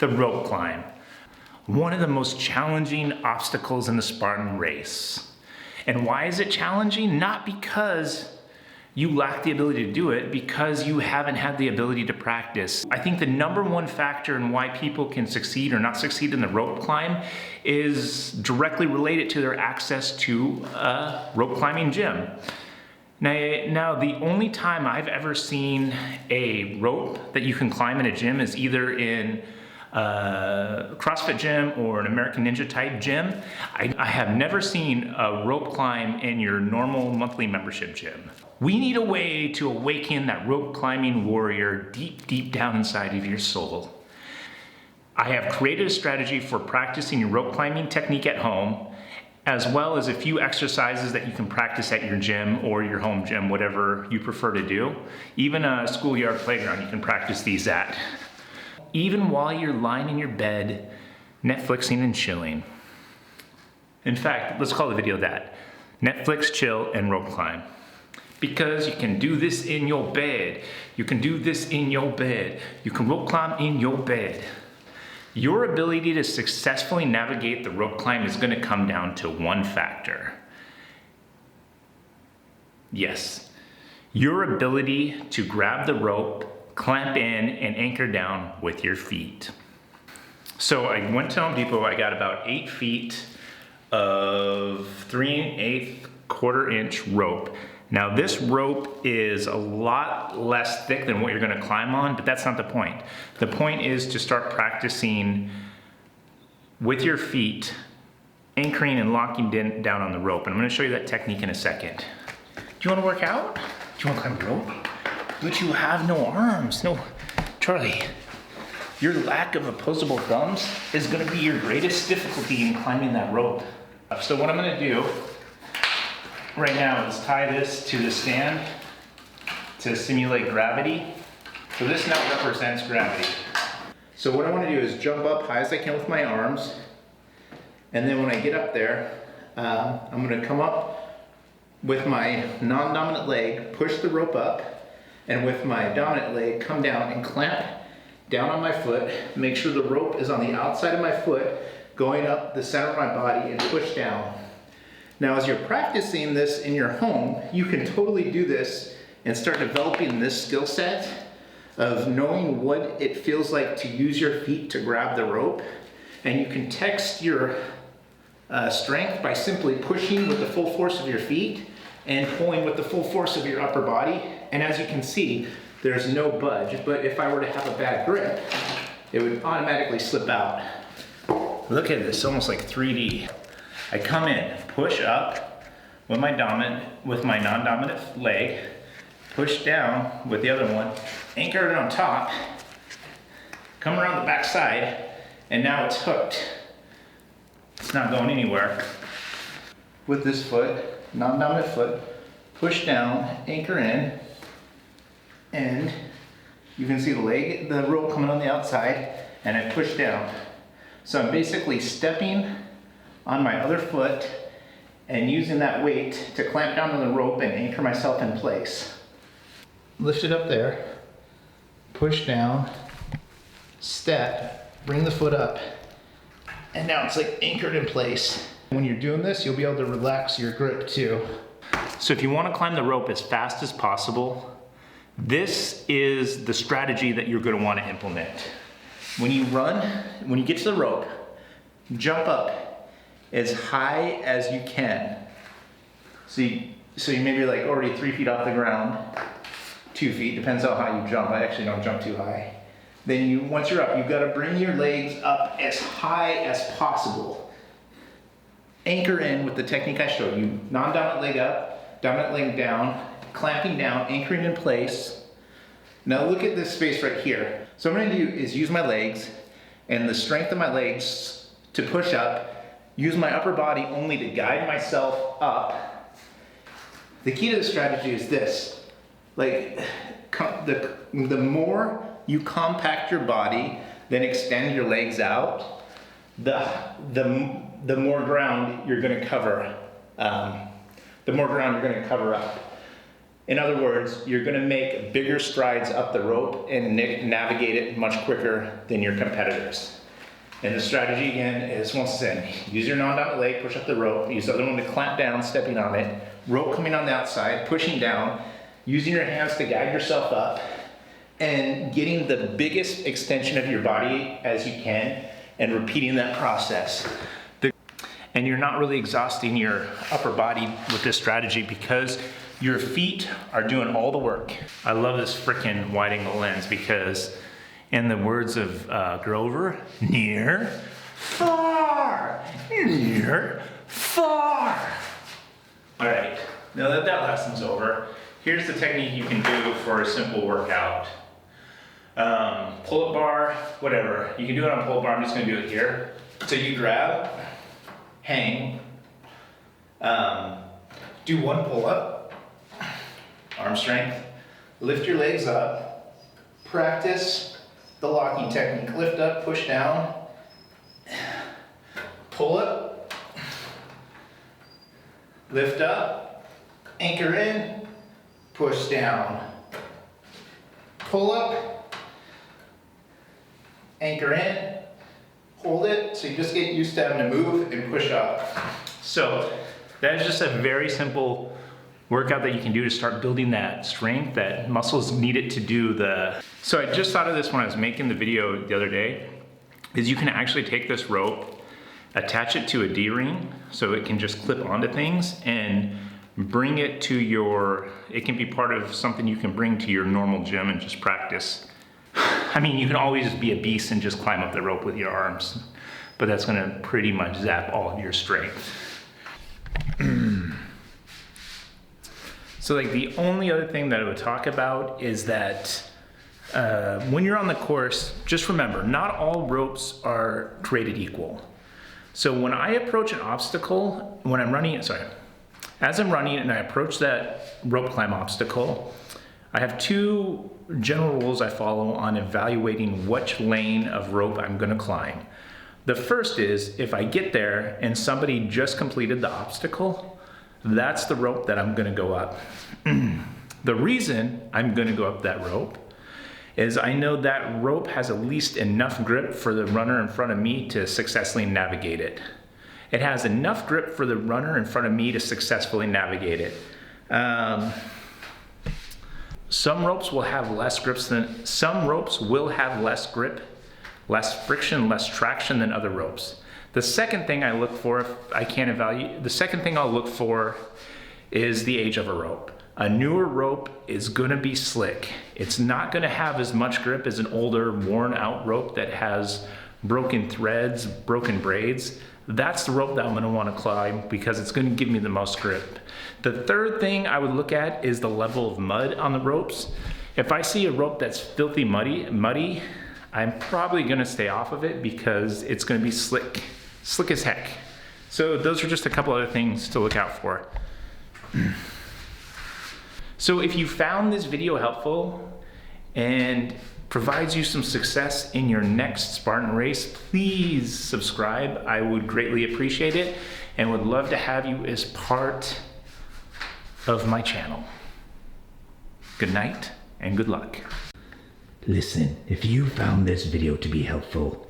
The rope climb. One of the most challenging obstacles in the Spartan race. And why is it challenging? Not because you lack the ability to do it, because you haven't had the ability to practice. I think the number one factor in why people can succeed or not succeed in the rope climb is directly related to their access to a rope climbing gym. Now, the only time I've ever seen a rope that you can climb in a gym is either in a CrossFit gym or an American Ninja type gym. I have never seen a rope climb in your normal monthly membership gym. We need a way to awaken that rope climbing warrior deep, deep down inside of your soul. I have created a strategy for practicing your rope climbing technique at home, as well as a few exercises that you can practice at your gym or your home gym, whatever you prefer to do. Even a schoolyard playground, you can practice these at. Even while you're lying in your bed, Netflixing and chilling. In fact, let's call the video that. Netflix, chill, and rope climb. Because you can do this in your bed. You can do this in your bed. You can rope climb in your bed. Your ability to successfully navigate the rope climb is gonna come down to one factor. Yes, your ability to grab the rope, clamp in, and anchor down with your feet. So I went to Home Depot, I got about 8 feet of 3/8 1/4-inch rope. Now this rope is a lot less thick than what you're gonna climb on, but that's not the point. The point is to start practicing with your feet, anchoring and locking down on the rope. And I'm gonna show you that technique in a second. Do you wanna work out? Do you wanna climb the rope? But you have no arms. No, Charlie, your lack of opposable thumbs is gonna be your greatest difficulty in climbing that rope. So what I'm gonna do right now is tie this to the stand to simulate gravity. So this now represents gravity. So what I want to do is jump up high as I can with my arms, and then when I get up there, I'm going to come up with my non-dominant leg, push the rope up, and with my dominant leg come down and clamp down on my foot, make sure the rope is on the outside of my foot, going up the center of my body and push down. Now, as you're practicing this in your home, you can totally do this and start developing this skill set of knowing what it feels like to use your feet to grab the rope. And you can test your strength by simply pushing with the full force of your feet and pulling with the full force of your upper body. And as you can see, there's no budge. But if I were to have a bad grip, it would automatically slip out. Look at this, almost like 3D. I come in, push up with my non-dominant leg, push down with the other one, anchor it on top, come around the back side, and now it's hooked. It's not going anywhere. With this foot, non-dominant foot, push down, anchor in, and you can see the rope coming on the outside, and I push down. So I'm basically stepping on my other foot and using that weight to clamp down on the rope and anchor myself in place. Lift it up there, push down, step, bring the foot up, and now it's like anchored in place. When you're doing this, you'll be able to relax your grip too. So if you want to climb the rope as fast as possible, this is the strategy that you're going to want to implement. When you get to the rope, jump up as high as you can. So you maybe like already 3 feet off the ground, 2 feet, depends on how you jump. I actually don't jump too high. Then once you're up, you've got to bring your legs up as high as possible. Anchor in with the technique I showed you. Non-dominant leg up, dominant leg down, clamping down, anchoring in place. Now look at this space right here. So what I'm gonna do is use my legs and the strength of my legs to push up, use my upper body only to guide myself up. The key to the strategy is this. Like, the more you compact your body, then extend your legs out, the more ground you're gonna cover. The more ground you're gonna cover up. In other words, you're gonna make bigger strides up the rope and navigate it much quicker than your competitors. And the strategy again is, once again, use your non-dominant leg, push up the rope, use the other one to clamp down, stepping on it, rope coming on the outside, pushing down, using your hands to guide yourself up, and getting the biggest extension of your body as you can, and repeating that process. And you're not really exhausting your upper body with this strategy because your feet are doing all the work. I love this freaking wide angle lens because, in the words of Grover, near, far, near, far. All right, now that that lesson's over, here's the technique you can do for a simple workout. Pull-up bar, whatever. You can do it on pull-up bar, I'm just gonna do it here. So you grab, hang, do one pull-up, arm strength, lift your legs up, practice the locking technique. Lift up, push down, pull up, lift up, anchor in, push down, pull up, anchor in, hold it, so you just get used to having to move and push up. So that is just a very simple workout that you can do to start building that strength that muscles needed to do the... So I just thought of this when I was making the video the other day, is you can actually take this rope, attach it to a D-ring so it can just clip onto things and bring it to your, it can be part of something you can bring to your normal gym and just practice. I mean, you can always be a beast and just climb up the rope with your arms, but that's gonna pretty much zap all of your strength. So like the only other thing that I would talk about is that when you're on the course, just remember, not all ropes are created equal. So when I approach an obstacle, when I'm running, as I'm running and I approach that rope climb obstacle, I have two general rules I follow on evaluating which lane of rope I'm gonna climb. The first is, if I get there and somebody just completed the obstacle, that's the rope that I'm gonna go up. The reason I'm gonna go up that rope is I know that rope has at least enough grip for the runner in front of me to successfully navigate it. It has enough grip for the runner in front of me to successfully navigate it. Some ropes will have less grips than, some ropes will have less grip, less friction, less traction than other ropes. The second thing I look for, if I can't evaluate, the second thing I'll look for is the age of a rope. A newer rope is gonna be slick. It's not gonna have as much grip as an older, worn out rope that has broken threads, broken braids. That's the rope that I'm gonna wanna climb because it's gonna give me the most grip. The third thing I would look at is the level of mud on the ropes. If I see a rope that's filthy muddy, I'm probably gonna stay off of it because it's gonna be slick as heck. So those are just a couple other things to look out for. So if you found this video helpful and provides you some success in your next Spartan race, please subscribe. I would greatly appreciate it and would love to have you as part of my channel. Good night and good luck. Listen, if you found this video to be helpful,